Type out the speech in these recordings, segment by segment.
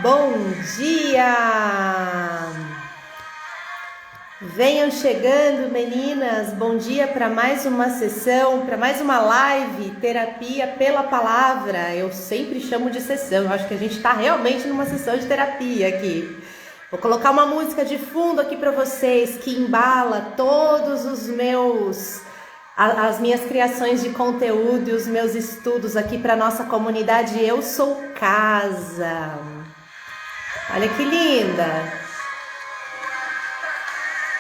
Bom dia! Venham chegando, meninas. Bom dia para mais uma sessão, para mais uma live, terapia pela palavra. Eu sempre chamo de sessão. Eu acho que a gente está realmente numa sessão de terapia aqui. Vou colocar uma música de fundo aqui para vocês que embala todos os as minhas criações de conteúdo e os meus estudos aqui para nossa comunidade. Eu sou casa. Olha que linda!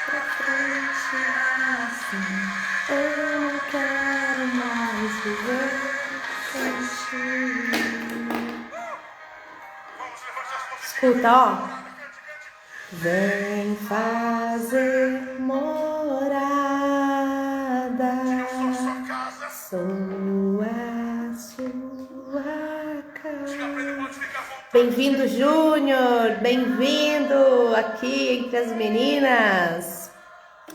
Pra frente, assim, eu não quero mais viver sem. Escuta, ó. Vem fazer morada, sou a sua casa. Bem-vindo, Júnior, bem-vindo aqui entre as meninas.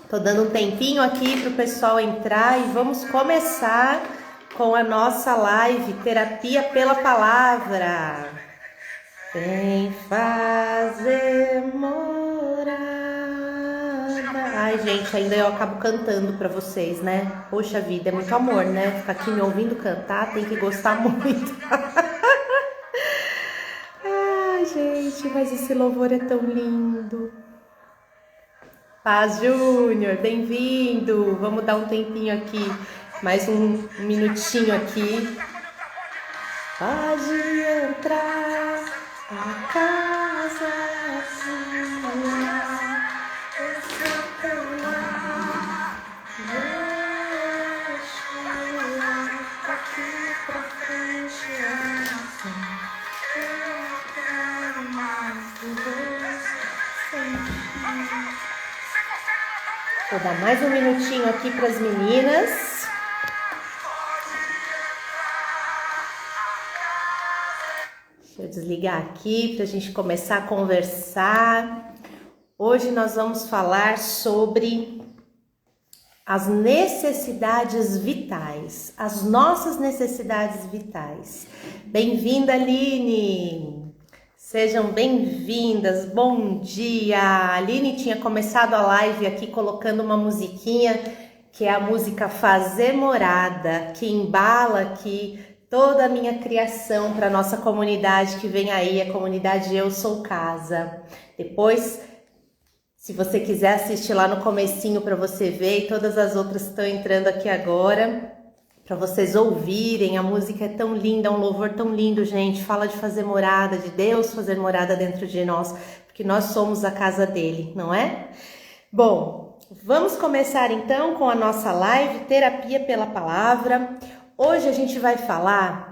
Tô dando um tempinho aqui pro pessoal entrar e vamos começar com a nossa live Terapia pela Palavra. Vem fazer morada. Ai, gente, ainda eu acabo cantando pra vocês, né? Poxa vida, é muito amor, né? Ficar aqui me ouvindo cantar, tem que gostar muito. Ai, gente, mas esse louvor é tão lindo. Paz Júnior, bem-vindo. Vamos dar um tempinho aqui, mais um minutinho aqui. Pode entrar, a casa é sua, esse é o teu lar. Deixa aqui pra frente assim. Eu não quero mais viver sem ti. Vou dar mais um minutinho aqui para as meninas. Deixa eu desligar aqui para a gente começar a conversar. Hoje nós vamos falar sobre as necessidades vitais, as nossas necessidades vitais. Bem-vinda, Aline! Sejam bem-vindas, bom dia! A Aline tinha começado a live aqui colocando uma musiquinha, que é a música Fazer Morada, que embala aqui toda a minha criação para a nossa comunidade que vem aí, a comunidade Eu Sou Casa. Depois, se você quiser assistir lá no comecinho para você ver, e todas as outras estão entrando aqui agora, para vocês ouvirem. A música é tão linda, é um louvor tão lindo, gente. Fala de fazer morada, de Deus fazer morada dentro de nós, porque nós somos a casa dele, não é? Bom, vamos começar então com a nossa live Terapia pela Palavra. Hoje a gente vai falar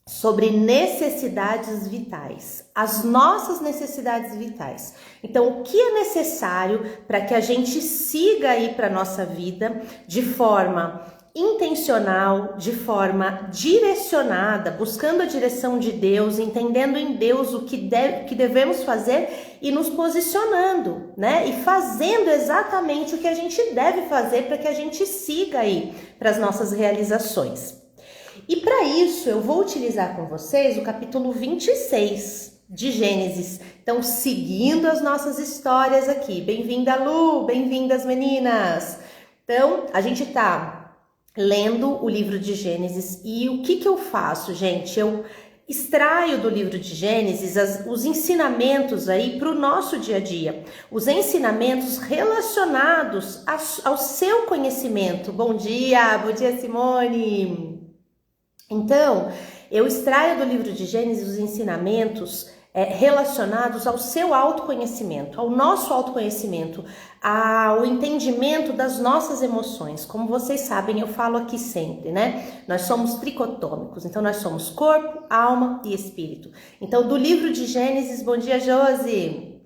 sobre necessidades vitais, as nossas necessidades vitais. Então, o que é necessário para que a gente siga aí para a nossa vida de forma intencional, de forma direcionada, buscando a direção de Deus, entendendo em Deus o que devemos fazer e nos posicionando, né? E fazendo exatamente o que a gente deve fazer para que a gente siga aí para as nossas realizações. E para isso eu vou utilizar com vocês o capítulo 26 de Gênesis. Então, seguindo as nossas histórias aqui. Bem-vinda, Lu, bem-vindas, meninas. Então, a gente tá lendo o livro de Gênesis e o que eu faço, gente? Eu extraio do livro de Gênesis os ensinamentos aí para o nosso dia a dia, os ensinamentos relacionados ao seu conhecimento. Bom dia, Simone! Então, eu extraio do livro de Gênesis os ensinamentos relacionados ao seu autoconhecimento, ao nosso autoconhecimento, ao entendimento das nossas emoções. Como vocês sabem, eu falo aqui sempre, né? Nós somos tricotômicos, então nós somos corpo, alma e espírito. Então, do livro de Gênesis, bom dia, Josi!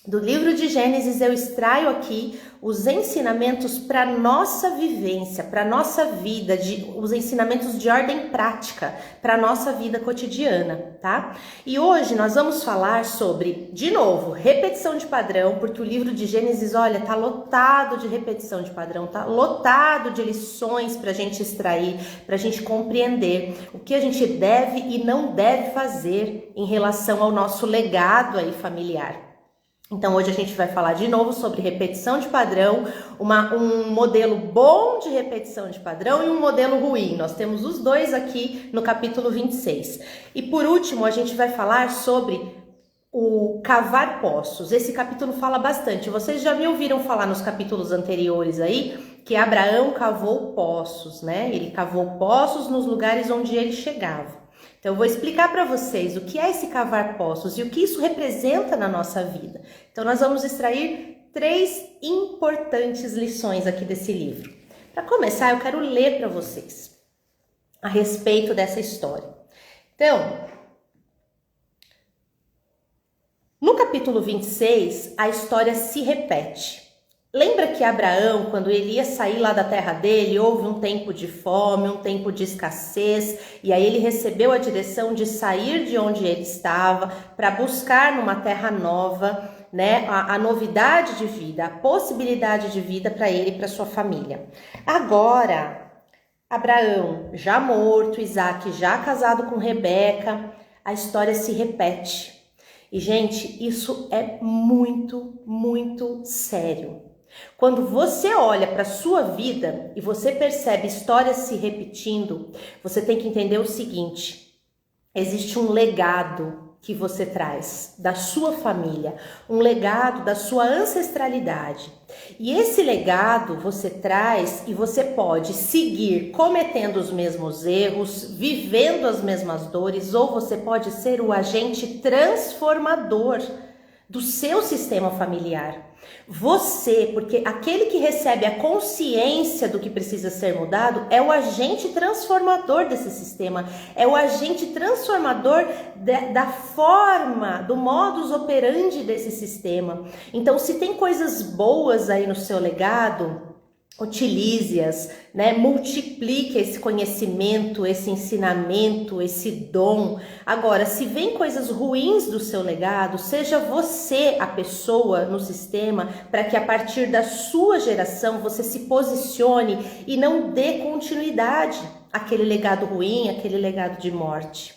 Do livro de Gênesis eu extraio aqui os ensinamentos para nossa vivência, para nossa vida, os ensinamentos de ordem prática para nossa vida cotidiana, tá? E hoje nós vamos falar sobre, de novo, repetição de padrão, porque o livro de Gênesis, olha, tá lotado de repetição de padrão, tá lotado de lições para a gente extrair, para a gente compreender o que a gente deve e não deve fazer em relação ao nosso legado aí familiar. Então hoje a gente vai falar de novo sobre repetição de padrão, um modelo bom de repetição de padrão e um modelo ruim. Nós temos os dois aqui no capítulo 26. E por último a gente vai falar sobre o cavar poços. Esse capítulo fala bastante. Vocês já me ouviram falar nos capítulos anteriores aí que Abraão cavou poços, né? Ele cavou poços nos lugares onde ele chegava. Então, eu vou explicar para vocês o que é esse cavar poços e o que isso representa na nossa vida. Então, nós vamos extrair 3 importantes lições aqui desse livro. Para começar, eu quero ler para vocês a respeito dessa história. Então, no capítulo 26, a história se repete. Lembra que Abraão, quando ele ia sair lá da terra dele, houve um tempo de fome, um tempo de escassez, e aí ele recebeu a direção de sair de onde ele estava para buscar numa terra nova, né, a novidade de vida, a possibilidade de vida para ele e para sua família. Agora, Abraão já morto, Isaac já casado com Rebeca, a história se repete. E, gente, isso é muito, muito sério. Quando você olha para a sua vida e você percebe histórias se repetindo, você tem que entender o seguinte: existe um legado que você traz da sua família, um legado da sua ancestralidade. E esse legado você traz e você pode seguir cometendo os mesmos erros, vivendo as mesmas dores, ou você pode ser o agente transformador do seu sistema familiar. Você, porque aquele que recebe a consciência do que precisa ser mudado é o agente transformador desse sistema, é o agente transformador da forma, do modus operandi desse sistema. Então, se tem coisas boas aí no seu legado, utilize-as, né? Multiplique esse conhecimento, esse ensinamento, esse dom. Agora, se vem coisas ruins do seu legado, seja você a pessoa no sistema para que a partir da sua geração você se posicione e não dê continuidade àquele legado ruim, àquele legado de morte.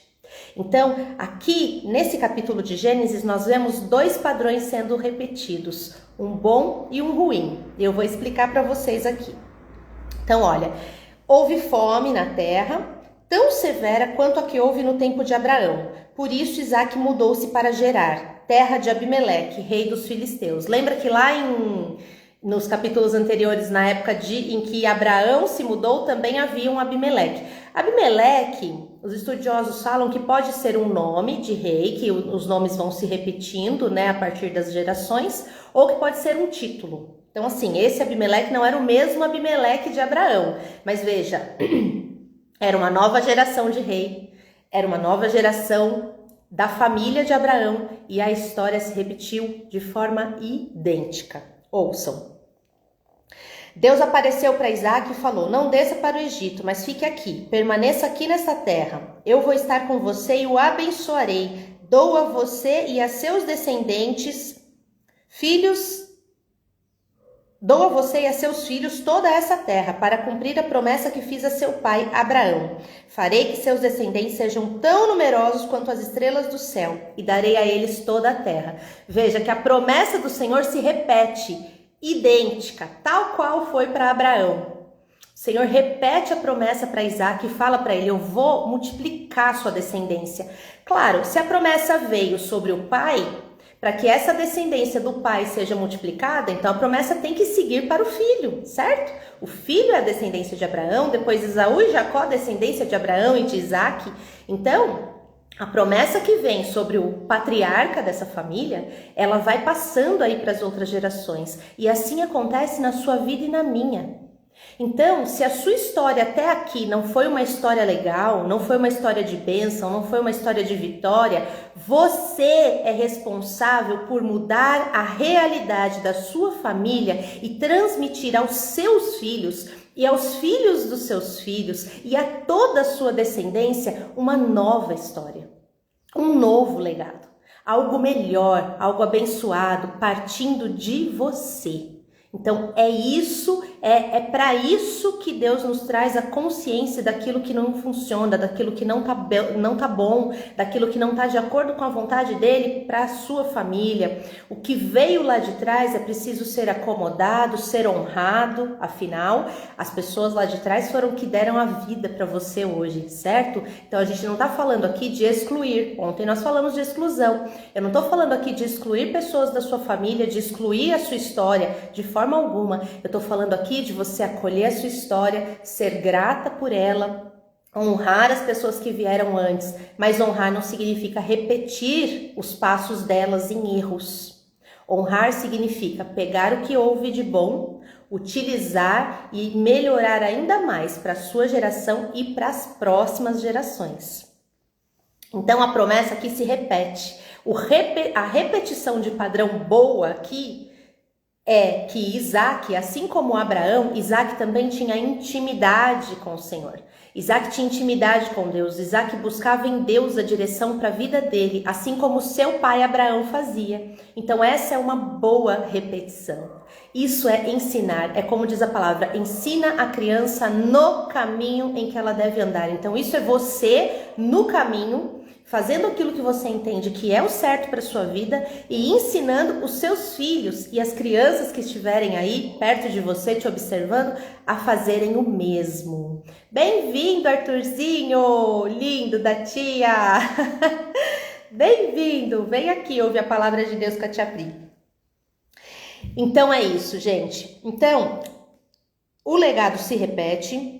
Então, aqui nesse capítulo de Gênesis, nós vemos 2 padrões sendo repetidos, um bom e um ruim. Eu vou explicar para vocês aqui. Então, olha, houve fome na terra, tão severa quanto a que houve no tempo de Abraão. Por isso, Isaac mudou-se para Gerar, terra de Abimeleque, rei dos filisteus. Lembra que lá nos capítulos anteriores, na época em que Abraão se mudou, também havia um Abimeleque. Abimeleque, os estudiosos falam que pode ser um nome de rei, que os nomes vão se repetindo, né, a partir das gerações, ou que pode ser um título. Então, assim, esse Abimeleque não era o mesmo Abimeleque de Abraão, mas veja, era uma nova geração de rei, era uma nova geração da família de Abraão, e a história se repetiu de forma idêntica. Ouçam. Deus apareceu para Isaac e falou: não desça para o Egito, mas fique aqui, permaneça aqui nessa terra. Eu vou estar com você e o abençoarei. Dou a você e a seus descendentes, dou a você e a seus filhos toda essa terra, para cumprir a promessa que fiz a seu pai Abraão. Farei que seus descendentes sejam tão numerosos quanto as estrelas do céu, e darei a eles toda a terra. Veja que a promessa do Senhor se repete, idêntica, tal qual foi para Abraão. O Senhor repete a promessa para Isaac e fala para ele: eu vou multiplicar sua descendência. Claro, se a promessa veio sobre o pai, para que essa descendência do pai seja multiplicada, então a promessa tem que seguir para o filho, certo? O filho é a descendência de Abraão, depois Esaú e Jacó, descendência de Abraão e de Isaac. Então, a promessa que vem sobre o patriarca dessa família, ela vai passando aí para as outras gerações. E assim acontece na sua vida e na minha. Então, se a sua história até aqui não foi uma história legal, não foi uma história de bênção, não foi uma história de vitória, você é responsável por mudar a realidade da sua família e transmitir aos seus filhos e aos filhos dos seus filhos e a toda a sua descendência uma nova história, um novo legado, algo melhor, algo abençoado, partindo de você. Então é isso, é para isso que Deus nos traz a consciência daquilo que não funciona, daquilo que não tá bom, daquilo que não tá de acordo com a vontade dele para a sua família. O que veio lá de trás é preciso ser acomodado, ser honrado, afinal, as pessoas lá de trás foram que deram a vida para você hoje, certo? Então a gente não tá falando aqui de excluir, ontem nós falamos de exclusão, eu não tô falando aqui de excluir pessoas da sua família, de excluir a sua história, de forma alguma. Eu tô falando aqui de você acolher a sua história, ser grata por ela, honrar as pessoas que vieram antes, mas honrar não significa repetir os passos delas em erros. Honrar significa pegar o que houve de bom, utilizar e melhorar ainda mais para a sua geração e para as próximas gerações. Então a promessa aqui se repete. A repetição de padrão boa aqui é que Isaac, assim como Abraão, Isaac também tinha intimidade com o Senhor. Isaac tinha intimidade com Deus. Isaac buscava em Deus a direção para a vida dele, assim como seu pai Abraão fazia. Então essa é uma boa repetição. Isso é ensinar, é como diz a palavra, ensina a criança no caminho em que ela deve andar. Então isso é você no caminho, fazendo aquilo que você entende que é o certo para a sua vida e ensinando os seus filhos e as crianças que estiverem aí perto de você te observando a fazerem o mesmo. Bem-vindo, Arthurzinho, lindo da tia! Bem-vindo, vem aqui ouvir a palavra de Deus com a tia Pri. Então é isso, gente. Então, o legado se repete.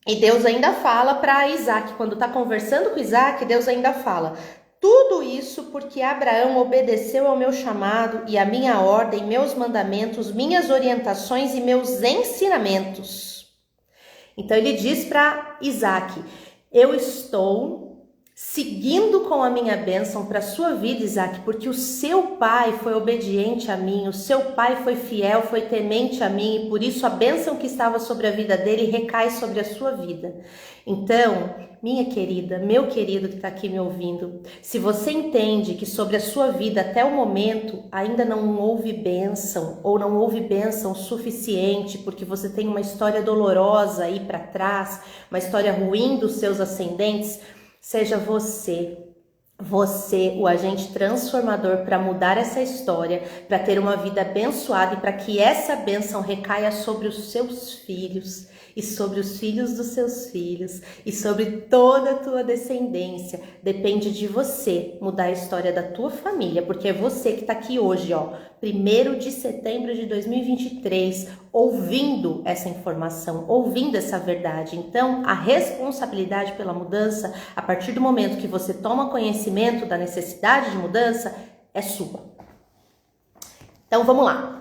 E Deus ainda fala para Isaac, quando está conversando com Isaac, Deus ainda fala: tudo isso porque Abraão obedeceu ao meu chamado e à minha ordem, meus mandamentos, minhas orientações e meus ensinamentos. Então ele diz para Isaac: eu estou seguindo com a minha bênção para a sua vida, Isaac, porque o seu pai foi obediente a mim, o seu pai foi fiel, foi temente a mim, e por isso a bênção que estava sobre a vida dele recai sobre a sua vida. Então, minha querida, meu querido que está aqui me ouvindo, se você entende que sobre a sua vida até o momento ainda não houve bênção, ou não houve bênção suficiente, porque você tem uma história dolorosa aí para trás, uma história ruim dos seus ascendentes, seja você o agente transformador para mudar essa história, para ter uma vida abençoada e para que essa bênção recaia sobre os seus filhos e sobre os filhos dos seus filhos e sobre toda a tua descendência. Depende de você mudar a história da tua família, porque é você que está aqui hoje, ó, 1º de setembro de 2023, ouvindo essa informação, ouvindo essa verdade. Então, a responsabilidade pela mudança, a partir do momento que você toma conhecimento da necessidade de mudança, é sua. Então, vamos lá.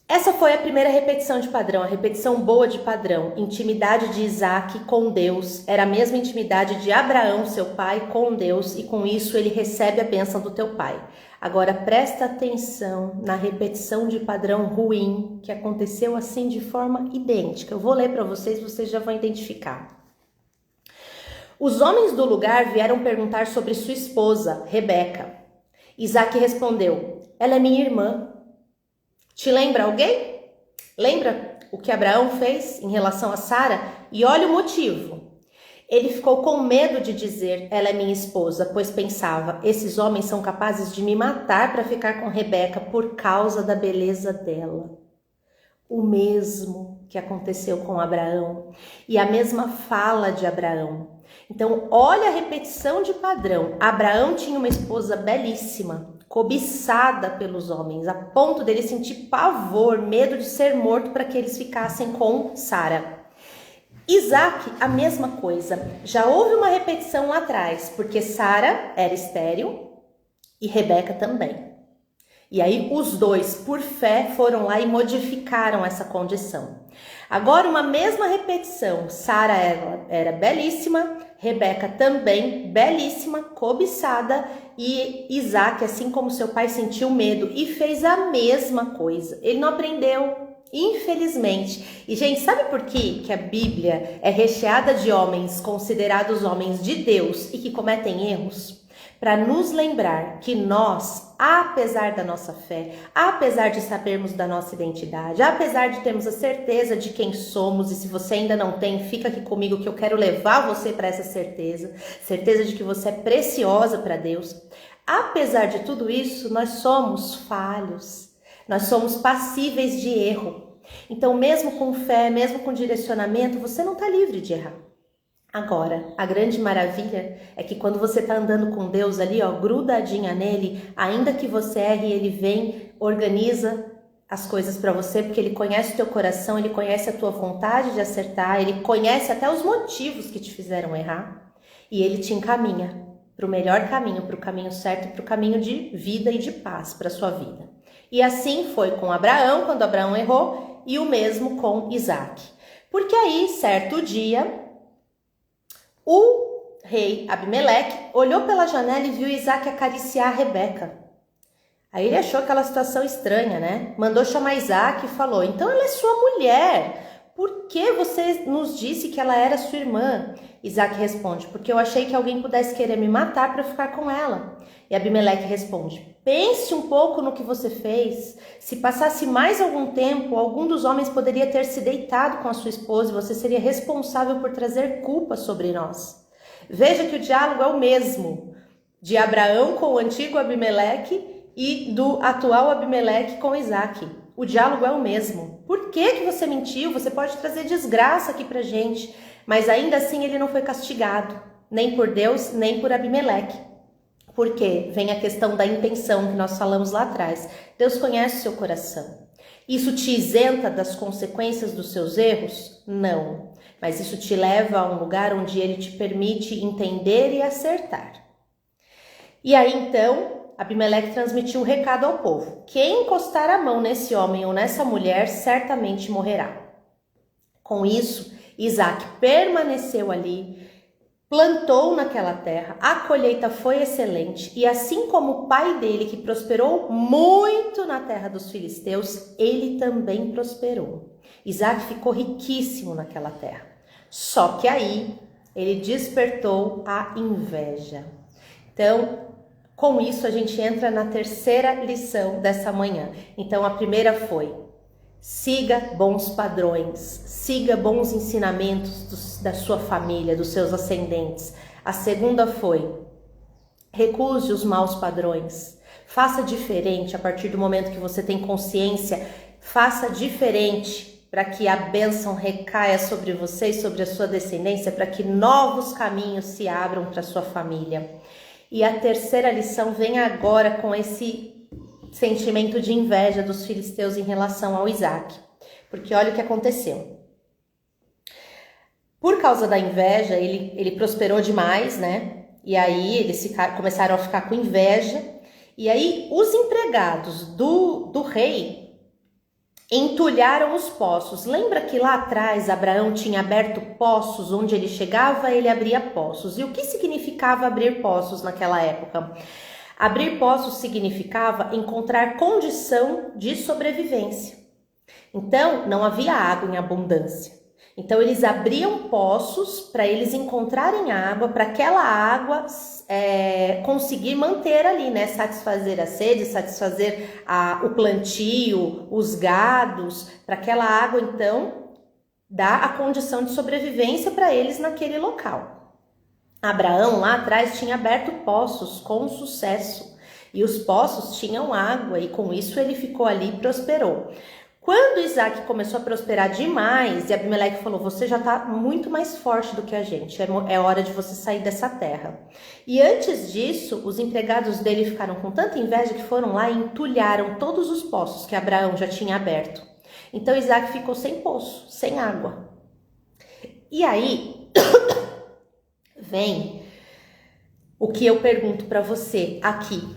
Essa foi a primeira repetição de padrão, a repetição boa de padrão. Intimidade de Isaac com Deus era a mesma intimidade de Abraão, seu pai, com Deus, e com isso ele recebe a bênção do teu pai. Agora presta atenção na repetição de padrão ruim, que aconteceu assim de forma idêntica. Eu vou ler para vocês, vocês já vão identificar. Os homens do lugar vieram perguntar sobre sua esposa, Rebeca. Isaac respondeu: ela é minha irmã. Te lembra alguém? Lembra o que Abraão fez em relação a Sara? E olha o motivo. Ele ficou com medo de dizer, ela é minha esposa, pois pensava, esses homens são capazes de me matar para ficar com Rebeca por causa da beleza dela. O mesmo que aconteceu com Abraão e a mesma fala de Abraão. Então, olha a repetição de padrão. Abraão tinha uma esposa belíssima, cobiçada pelos homens, a ponto dele sentir pavor, medo de ser morto para que eles ficassem com Sara. Isaac, a mesma coisa. Já houve uma repetição lá atrás, porque Sara era estéril e Rebeca também. E aí os dois, por fé, foram lá e modificaram essa condição. Agora uma mesma repetição, Sara era belíssima, Rebeca também belíssima, cobiçada, e Isaac, assim como seu pai, sentiu medo e fez a mesma coisa. Ele não aprendeu, infelizmente. E gente, sabe por quê que a Bíblia é recheada de homens considerados homens de Deus e que cometem erros? Para nos lembrar que nós, apesar da nossa fé, apesar de sabermos da nossa identidade, apesar de termos a certeza de quem somos, e se você ainda não tem, fica aqui comigo que eu quero levar você para essa certeza de que você é preciosa para Deus. Apesar de tudo isso, nós somos falhos, nós somos passíveis de erro. Então, mesmo com fé, mesmo com direcionamento, você não está livre de errar. Agora, a grande maravilha é que quando você está andando com Deus ali, ó, grudadinha nele, ainda que você erre, ele vem, organiza as coisas para você, porque ele conhece o teu coração, ele conhece a tua vontade de acertar, ele conhece até os motivos que te fizeram errar, e ele te encaminha para o melhor caminho, para o caminho certo, para o caminho de vida e de paz para a sua vida. E assim foi com Abraão, quando Abraão errou, e o mesmo com Isaac. Porque aí, certo dia, o rei Abimeleque olhou pela janela e viu Isaac acariciar Rebeca. Aí ele achou aquela situação estranha, né? Mandou chamar Isaac e falou: então ela é sua mulher. Por que você nos disse que ela era sua irmã? Isaac responde: porque eu achei que alguém pudesse querer me matar para ficar com ela. E Abimeleque responde: pense um pouco no que você fez. Se passasse mais algum tempo, algum dos homens poderia ter se deitado com a sua esposa e você seria responsável por trazer culpa sobre nós. Veja que o diálogo é o mesmo de Abraão com o antigo Abimeleque e do atual Abimeleque com Isaac. O diálogo é o mesmo. Por que você mentiu? Você pode trazer desgraça aqui pra gente. Mas ainda assim ele não foi castigado, nem por Deus, nem por Abimeleque. Porque vem a questão da intenção que nós falamos lá atrás. Deus conhece o seu coração. Isso te isenta das consequências dos seus erros? Não. Mas isso te leva a um lugar onde ele te permite entender e acertar. E aí então, Abimeleque transmitiu um recado ao povo: quem encostar a mão nesse homem ou nessa mulher certamente morrerá. Com isso, Isaac permaneceu ali, plantou naquela terra, a colheita foi excelente, e assim como o pai dele, que prosperou muito na terra dos filisteus, ele também prosperou. Isaac ficou riquíssimo naquela terra. Só que aí ele despertou a inveja. Então, com isso a gente entra na terceira lição dessa manhã. Então a primeira foi: siga bons padrões, siga bons ensinamentos da sua família, dos seus ascendentes. A segunda foi: recuse os maus padrões, faça diferente. A partir do momento que você tem consciência, faça diferente para que a bênção recaia sobre você e sobre a sua descendência, para que novos caminhos se abram para a sua família. E a terceira lição vem agora com esse sentimento de inveja dos filisteus em relação ao Isaac. Porque olha o que aconteceu. Por causa da inveja, ele prosperou demais, né? E aí eles começaram a ficar com inveja. E aí os empregados do rei entulharam os poços. Lembra que lá atrás Abraão tinha aberto poços, onde ele chegava, ele abria poços. E o que significava abrir poços naquela época? Abrir poços significava encontrar condição de sobrevivência. Então, não havia água em abundância. Então, eles abriam poços para eles encontrarem água, para aquela água conseguir manter ali, né? Satisfazer a sede, satisfazer o plantio, os gados, para aquela água, então, dar a condição de sobrevivência para eles naquele local. Abraão, lá atrás, tinha aberto poços com sucesso. E os poços tinham água e com isso ele ficou ali e prosperou. Quando Isaac começou a prosperar demais, e Abimeleque falou: você já está muito mais forte do que a gente, é hora de você sair dessa terra. E antes disso, os empregados dele ficaram com tanta inveja que foram lá e entulharam todos os poços que Abraão já tinha aberto. Então Isaac ficou sem poço, sem água. E aí, vem o que eu pergunto para você aqui.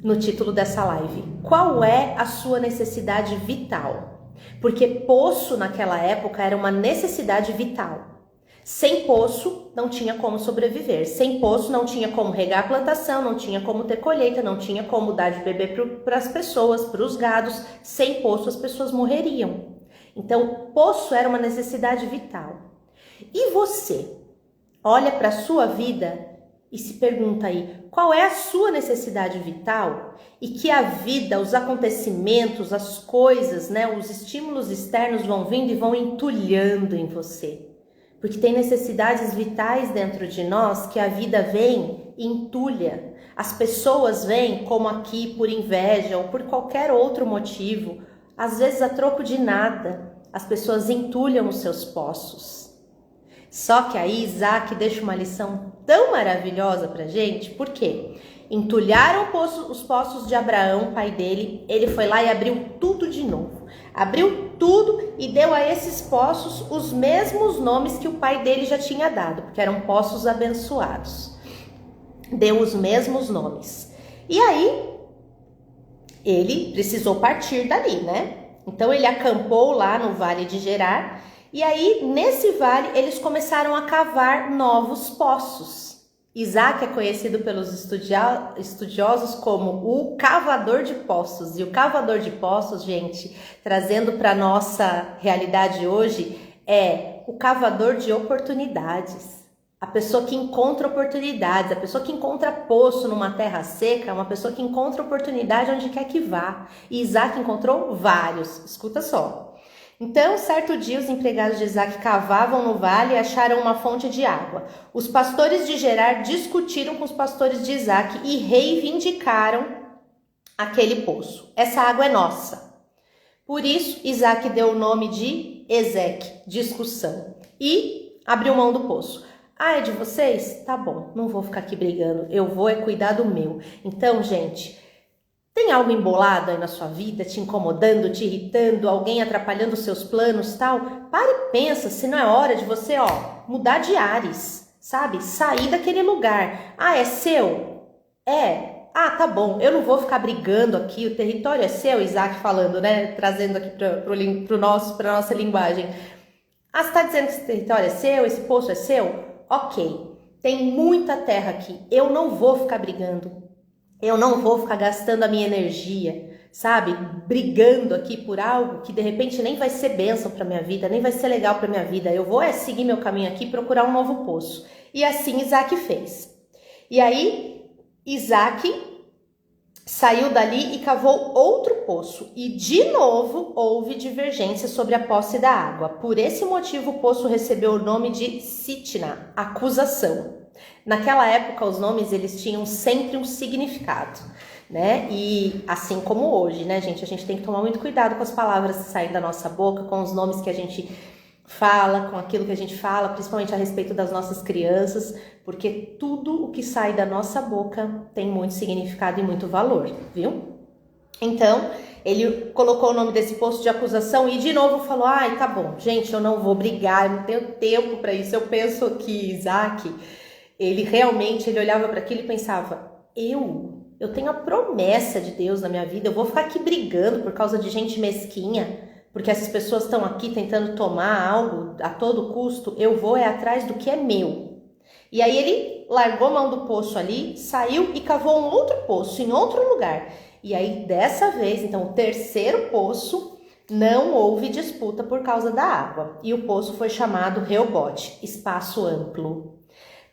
no título dessa live. Qual é a sua necessidade vital? Porque poço naquela época era uma necessidade vital. Sem poço não tinha como sobreviver. Sem poço não tinha como regar a plantação, não tinha como ter colheita, não tinha como dar de beber para as pessoas, para os gados. Sem poço as pessoas morreriam. Então, poço era uma necessidade vital. E você olha para a sua vida e se pergunta aí, qual é a sua necessidade vital? E que a vida, os acontecimentos, as coisas, né, os estímulos externos vão vindo e vão entulhando em você. Porque tem necessidades vitais dentro de nós que a vida vem e entulha. As pessoas vêm, como aqui, por inveja ou por qualquer outro motivo, às vezes a troco de nada, as pessoas entulham os seus poços. Só que aí Isaac deixa uma lição tão maravilhosa pra gente, por quê? Entulharam os poços de Abraão, pai dele, ele foi lá e abriu tudo de novo. Abriu tudo e deu a esses poços os mesmos nomes que o pai dele já tinha dado, porque eram poços abençoados. Deu os mesmos nomes. E aí, ele precisou partir dali, né? Então, ele acampou lá no Vale de Gerar. E aí, nesse vale, eles começaram a cavar novos poços. Isaac é conhecido pelos estudiosos como o cavador de poços. E o cavador de poços, gente, trazendo para nossa realidade hoje, é o cavador de oportunidades. A pessoa que encontra oportunidades, a pessoa que encontra poço numa terra seca, uma pessoa que encontra oportunidade onde quer que vá. E Isaac encontrou vários, escuta só. Então, certo dia, os empregados de Isaac cavavam no vale e acharam uma fonte de água. Os pastores de Gerar discutiram com os pastores de Isaac e reivindicaram aquele poço. Essa água é nossa. Por isso, Isaac deu o nome de Ezeque, discussão, e abriu mão do poço. Ah, é de vocês? Tá bom, não vou ficar aqui brigando, eu vou cuidar do meu. Então, gente, tem algo embolado aí na sua vida, te incomodando, te irritando, alguém atrapalhando os seus planos, tal? Para e pensa se não é hora de você, mudar de ares, sabe? Sair daquele lugar. Ah, é seu? É. Ah, tá bom, eu não vou ficar brigando aqui, o território é seu, Isaac falando, né? Trazendo aqui para nossa linguagem. Ah, você está dizendo que esse território é seu, esse poço é seu? Ok, tem muita terra aqui, eu não vou ficar brigando. Eu não vou ficar gastando a minha energia, sabe? Brigando aqui por algo que de repente nem vai ser bênção para minha vida, nem vai ser legal para minha vida. Eu vou seguir meu caminho aqui e procurar um novo poço. E assim Isaac fez. E aí Isaac saiu dali e cavou outro poço. E de novo houve divergência sobre a posse da água. Por esse motivo o poço recebeu o nome de Sitna, acusação. Naquela época, os nomes, eles tinham sempre um significado, né? E assim como hoje, né, gente? A gente tem que tomar muito cuidado com as palavras que saem da nossa boca, com os nomes que a gente fala, com aquilo que a gente fala, principalmente a respeito das nossas crianças, porque tudo o que sai da nossa boca tem muito significado e muito valor, viu? Então, ele colocou o nome desse posto de acusação e de novo falou, ai, tá bom, gente, eu não vou brigar, eu não tenho tempo para isso. Eu penso que Isaac... Ele olhava para aquilo e pensava, eu tenho a promessa de Deus na minha vida, eu vou ficar aqui brigando por causa de gente mesquinha, porque essas pessoas estão aqui tentando tomar algo a todo custo, eu vou atrás do que é meu. E aí ele largou mão do poço ali, saiu e cavou um outro poço em outro lugar. E aí dessa vez, então o terceiro poço, não houve disputa por causa da água. E o poço foi chamado Reobote, espaço amplo.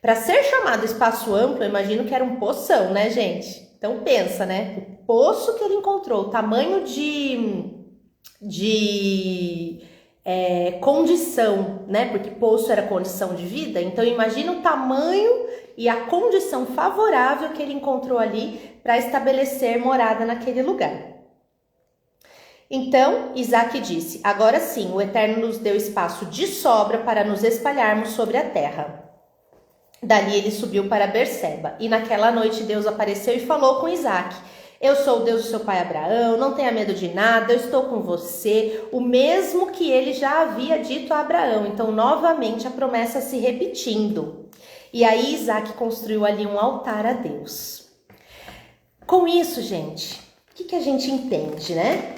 Para ser chamado espaço amplo, eu imagino que era um poção, né, gente? Então pensa, né? O poço que ele encontrou, o tamanho de condição, né? Porque poço era condição de vida. Então imagina o tamanho e a condição favorável que ele encontrou ali para estabelecer morada naquele lugar. Então Isaac disse, agora sim, o Eterno nos deu espaço de sobra para nos espalharmos sobre a terra. Dali ele subiu para Berseba, e naquela noite Deus apareceu e falou com Isaac, eu sou o Deus do seu pai Abraão, não tenha medo de nada, eu estou com você, o mesmo que ele já havia dito a Abraão. Então novamente a promessa se repetindo. E aí Isaac construiu ali um altar a Deus. Com isso, gente, o que a gente entende, né?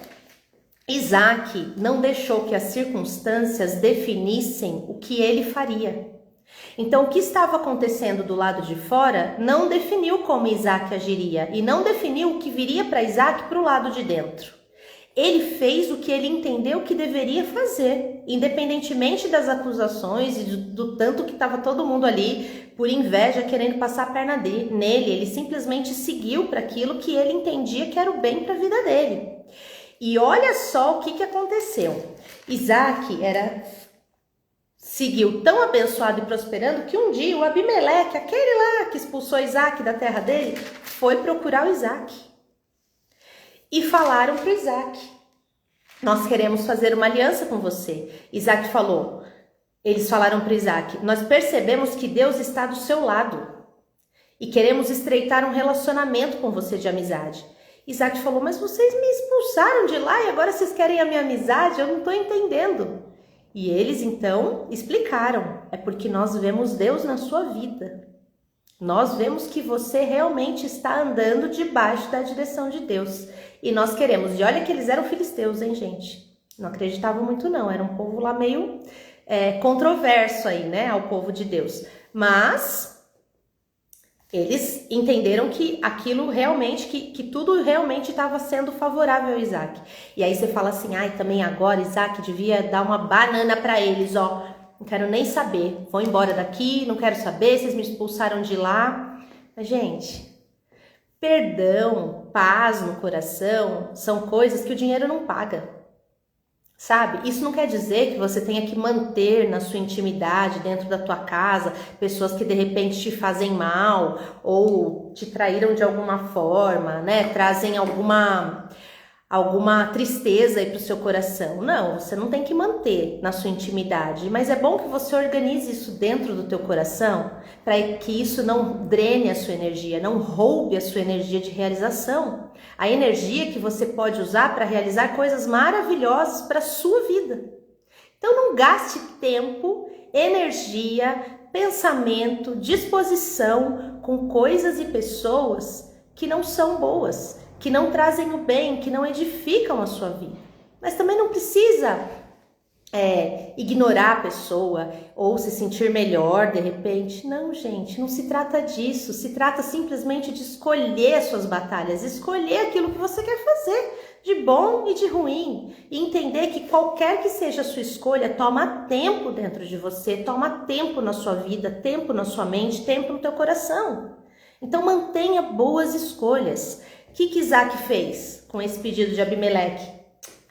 Isaac não deixou que as circunstâncias definissem o que ele faria. Então, o que estava acontecendo do lado de fora não definiu como Isaac agiria e não definiu o que viria para Isaac para o lado de dentro. Ele fez o que ele entendeu que deveria fazer, independentemente das acusações e do tanto que estava todo mundo ali por inveja querendo passar a perna nele. Ele simplesmente seguiu para aquilo que ele entendia que era o bem para a vida dele. E olha só o que aconteceu. Isaac seguiu tão abençoado e prosperando que um dia o Abimeleque, aquele lá que expulsou Isaac da terra dele, foi procurar o Isaac. E falaram para Isaac: nós queremos fazer uma aliança com você. Isaac falou, eles falaram para Isaac: nós percebemos que Deus está do seu lado e queremos estreitar um relacionamento com você de amizade. Isaac falou: mas vocês me expulsaram de lá e agora vocês querem a minha amizade? Eu não estou entendendo. E eles então explicaram: é porque nós vemos Deus na sua vida. Nós vemos que você realmente está andando debaixo da direção de Deus. E nós queremos. E olha que eles eram filisteus, hein, gente? Não acreditavam muito não. Era um povo lá meio controverso aí, né? Ao povo de Deus. Mas eles entenderam que aquilo realmente, que tudo realmente estava sendo favorável a Isaac. E aí você fala assim: ai, também agora Isaac devia dar uma banana para eles, ó. Não quero nem saber, vou embora daqui, não quero saber, vocês me expulsaram de lá. Mas, gente, perdão, paz no coração são coisas que o dinheiro não paga. Sabe? Isso não quer dizer que você tenha que manter na sua intimidade, dentro da tua casa, pessoas que de repente te fazem mal ou te traíram de alguma forma, né? Trazem alguma tristeza aí pro seu coração. Não, você não tem que manter na sua intimidade, mas é bom que você organize isso dentro do teu coração, para que isso não drene a sua energia, não roube a sua energia de realização. A energia que você pode usar para realizar coisas maravilhosas para a sua vida. Então não gaste tempo, energia, pensamento, disposição com coisas e pessoas que não são boas, que não trazem o bem, que não edificam a sua vida. Mas também não precisa ignorar a pessoa ou se sentir melhor de repente. Não, gente, não se trata disso. Se trata simplesmente de escolher as suas batalhas, escolher aquilo que você quer fazer, de bom e de ruim. E entender que qualquer que seja a sua escolha, toma tempo dentro de você, toma tempo na sua vida, tempo na sua mente, tempo no teu coração. Então mantenha boas escolhas. O que Isaac fez com esse pedido de Abimeleque?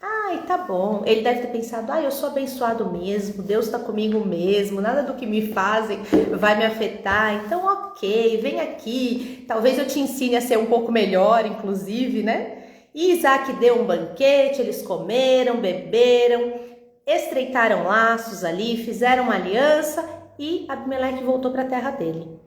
Ai, tá bom. Ele deve ter pensado: eu sou abençoado mesmo, Deus tá comigo mesmo, nada do que me fazem vai me afetar, então ok, vem aqui, talvez eu te ensine a ser um pouco melhor, inclusive, né? E Isaac deu um banquete, eles comeram, beberam, estreitaram laços ali, fizeram uma aliança e Abimeleque voltou para a terra dele.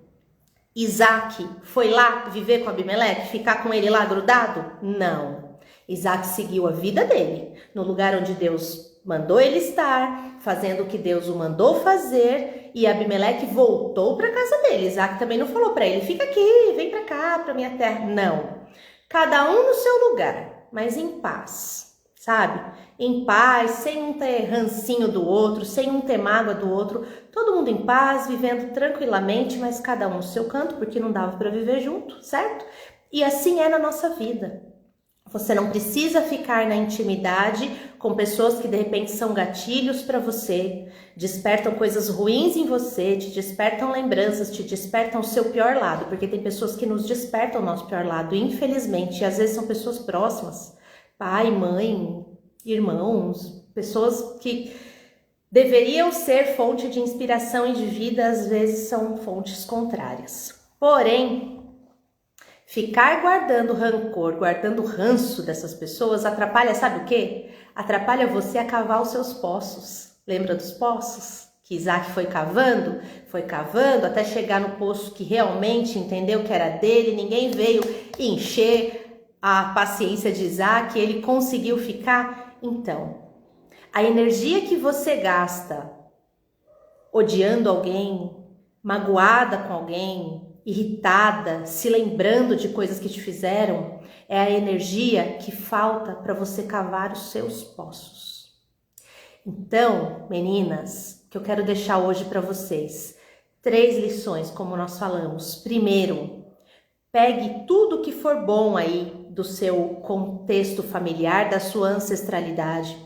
Isaac foi lá viver com Abimeleque, ficar com ele lá grudado? Não. Isaac seguiu a vida dele, no lugar onde Deus mandou ele estar, fazendo o que Deus o mandou fazer, e Abimeleque voltou para a casa dele. Isaac também não falou para ele: fica aqui, vem para cá, para minha terra. Não. Cada um no seu lugar, mas em paz, sabe? Em paz, sem um ter rancinho do outro, sem um ter mágoa do outro, todo mundo em paz, vivendo tranquilamente, mas cada um no seu canto, porque não dava para viver junto, certo? E assim é na nossa vida. Você não precisa ficar na intimidade com pessoas que de repente são gatilhos para você, despertam coisas ruins em você, te despertam lembranças, te despertam o seu pior lado, porque tem pessoas que nos despertam o nosso pior lado, infelizmente, e às vezes são pessoas próximas, pai, mãe, irmãos, pessoas que deveriam ser fonte de inspiração e de vida, às vezes são fontes contrárias. Porém, ficar guardando rancor, guardando ranço dessas pessoas atrapalha, sabe o quê? Atrapalha você a cavar os seus poços. Lembra dos poços? Que Isaac foi cavando até chegar no poço que realmente entendeu que era dele, ninguém veio encher a paciência de Isaac, ele conseguiu ficar. Então, a energia que você gasta odiando alguém, magoada com alguém, irritada, se lembrando de coisas que te fizeram, é a energia que falta para você cavar os seus poços. Então, meninas, que eu quero deixar hoje para vocês, 3 lições, como nós falamos. Primeiro, pegue tudo que for bom aí do seu contexto familiar, da sua ancestralidade.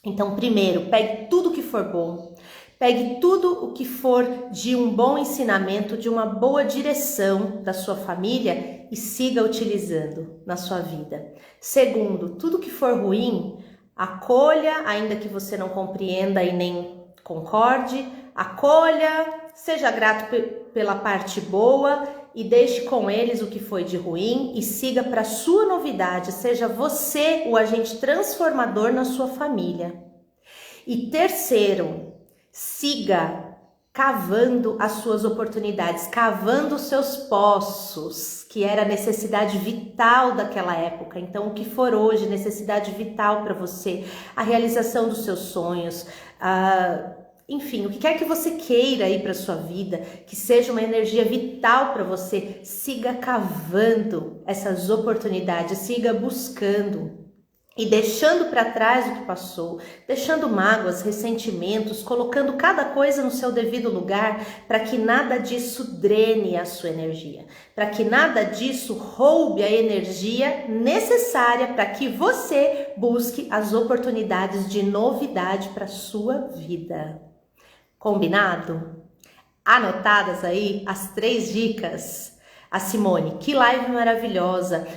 Então, primeiro, pegue tudo que for bom. Pegue tudo o que for de um bom ensinamento, de uma boa direção da sua família e siga utilizando na sua vida. Segundo, tudo que for ruim, acolha, ainda que você não compreenda e nem concorde, acolha, seja grato pela parte boa e deixe com eles o que foi de ruim e siga para a sua novidade, seja você o agente transformador na sua família. E terceiro, siga cavando as suas oportunidades, cavando os seus poços, que era a necessidade vital daquela época. Então, o que for hoje, necessidade vital para você, a realização dos seus sonhos, enfim, o que quer que você queira aí para sua vida, que seja uma energia vital para você, siga cavando essas oportunidades, siga buscando. E deixando para trás o que passou, deixando mágoas, ressentimentos, colocando cada coisa no seu devido lugar, para que nada disso drene a sua energia, para que nada disso roube a energia necessária para que você busque as oportunidades de novidade para a sua vida. Combinado? Anotadas aí as 3 dicas. A Simone, que live maravilhosa,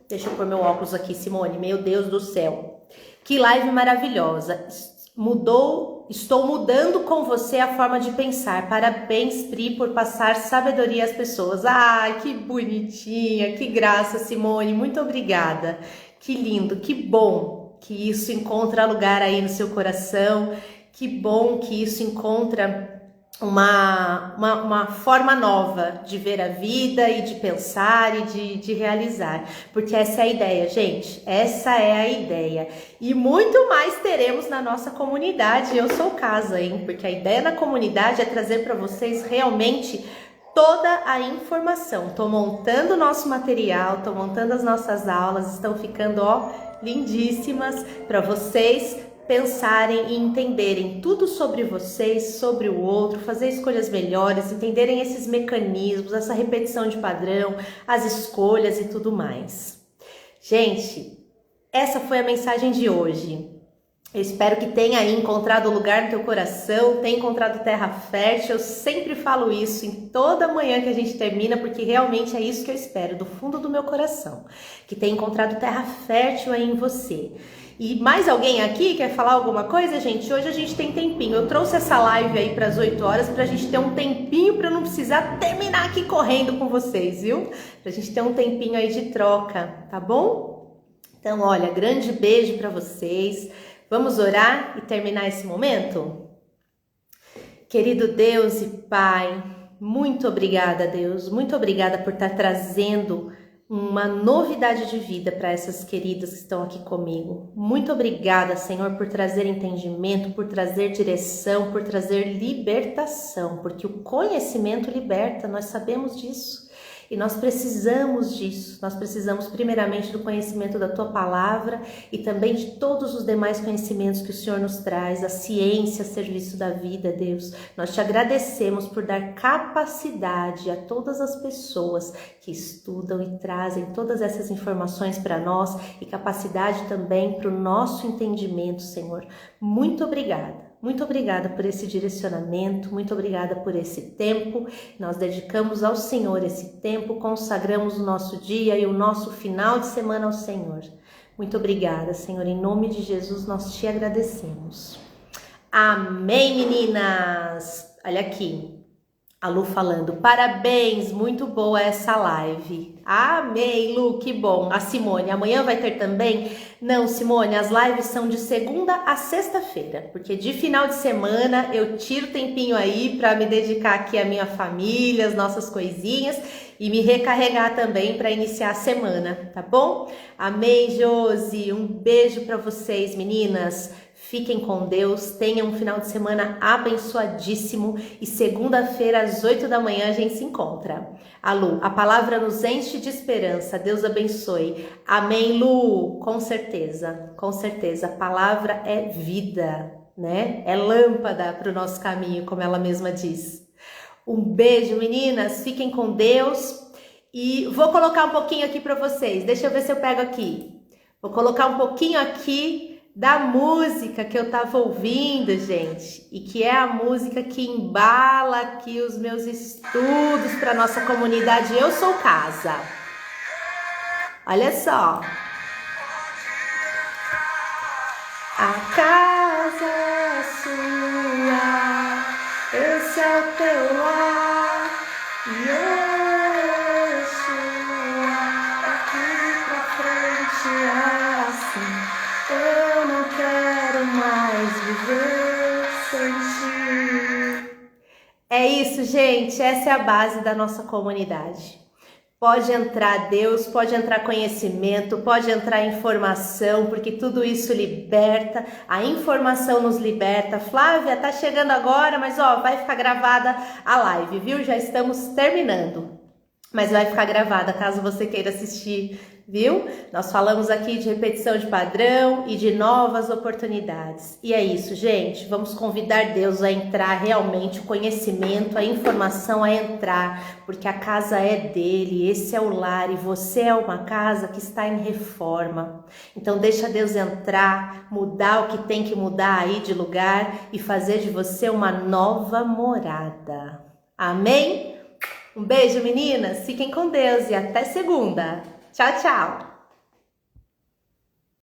Deixa eu pôr meu óculos aqui, Simone. Meu Deus do céu. Que live maravilhosa. Estou mudando com você a forma de pensar. Parabéns, Pri, por passar sabedoria às pessoas. Ai, que bonitinha, que graça, Simone. Muito obrigada. Que lindo, que bom que isso encontra lugar aí no seu coração. Que bom que isso encontra uma forma nova de ver a vida e de pensar e de realizar, porque essa é a ideia, gente, essa é a ideia, e muito mais teremos na nossa comunidade. Eu sou casa, hein, porque a ideia na comunidade é trazer para vocês realmente toda a informação. Tô montando o nosso material, tô montando as nossas aulas, estão ficando, lindíssimas para vocês pensarem e entenderem tudo sobre vocês, sobre o outro, fazer escolhas melhores, entenderem esses mecanismos, essa repetição de padrão, as escolhas e tudo mais. Gente, essa foi a mensagem de hoje. Eu espero que tenha aí encontrado lugar no teu coração, tenha encontrado terra fértil. Eu sempre falo isso em toda manhã que a gente termina, porque realmente é isso que eu espero, do fundo do meu coração. Que tenha encontrado terra fértil aí em você. E mais alguém aqui quer falar alguma coisa, gente? Hoje a gente tem tempinho. Eu trouxe essa live aí para as 8 horas para a gente ter um tempinho, para não precisar terminar aqui correndo com vocês, viu? Para a gente ter um tempinho aí de troca, tá bom? Então, olha, grande beijo para vocês. Vamos orar e terminar esse momento? Querido Deus e Pai, muito obrigada, Deus. Muito obrigada por estar trazendo uma novidade de vida para essas queridas que estão aqui comigo. Muito obrigada, Senhor, por trazer entendimento, por trazer direção, por trazer libertação, porque o conhecimento liberta, nós sabemos disso. E nós precisamos disso, nós precisamos primeiramente do conhecimento da Tua Palavra e também de todos os demais conhecimentos que o Senhor nos traz, a ciência a serviço da vida, Deus. Nós Te agradecemos por dar capacidade a todas as pessoas que estudam e trazem todas essas informações para nós e capacidade também para o nosso entendimento, Senhor. Muito obrigada. Muito obrigada por esse direcionamento, muito obrigada por esse tempo. Nós dedicamos ao Senhor esse tempo, consagramos o nosso dia e o nosso final de semana ao Senhor. Muito obrigada, Senhor. Em nome de Jesus, nós Te agradecemos. Amém, meninas! Olha aqui, a Lu falando, parabéns, muito boa essa live. Amém, Lu, que bom. A Simone, amanhã vai ter também? Não, Simone, as lives são de segunda a sexta-feira, porque de final de semana eu tiro tempinho aí para me dedicar aqui à minha família, as nossas coisinhas e me recarregar também para iniciar a semana, tá bom? Amém, Josi, um beijo para vocês, meninas. Fiquem com Deus, tenham um final de semana abençoadíssimo e segunda-feira às 8 da manhã a gente se encontra. Lu, a palavra nos enche de esperança, Deus abençoe. Amém, Lu? Com certeza, a palavra é vida, né? É lâmpada para o nosso caminho, como ela mesma diz. Um beijo, meninas, fiquem com Deus e vou colocar um pouquinho aqui para vocês, deixa eu ver se eu pego aqui. Vou colocar um pouquinho aqui da música que eu tava ouvindo, gente, e que é a música que embala aqui os meus estudos para nossa comunidade Eu Sou Casa. Olha só. A casa é sua, esse é o teu lar, e eu sou daqui pra frente é assim. Eu não quero mais viver sem ti. É isso, gente. Essa é a base da nossa comunidade. Pode entrar Deus, pode entrar conhecimento, pode entrar informação, porque tudo isso liberta. A informação nos liberta. Flávia, tá chegando agora, mas vai ficar gravada a live, viu? Já estamos terminando. Mas vai ficar gravada caso você queira assistir, viu? Nós falamos aqui de repetição de padrão e de novas oportunidades. E é isso, gente. Vamos convidar Deus a entrar realmente, o conhecimento, a informação a entrar, porque a casa é dele, esse é o lar e você é uma casa que está em reforma. Então deixa Deus entrar, mudar o que tem que mudar aí de lugar e fazer de você uma nova morada. Amém? Um beijo, meninas. Fiquem com Deus e até segunda. Tchau, tchau.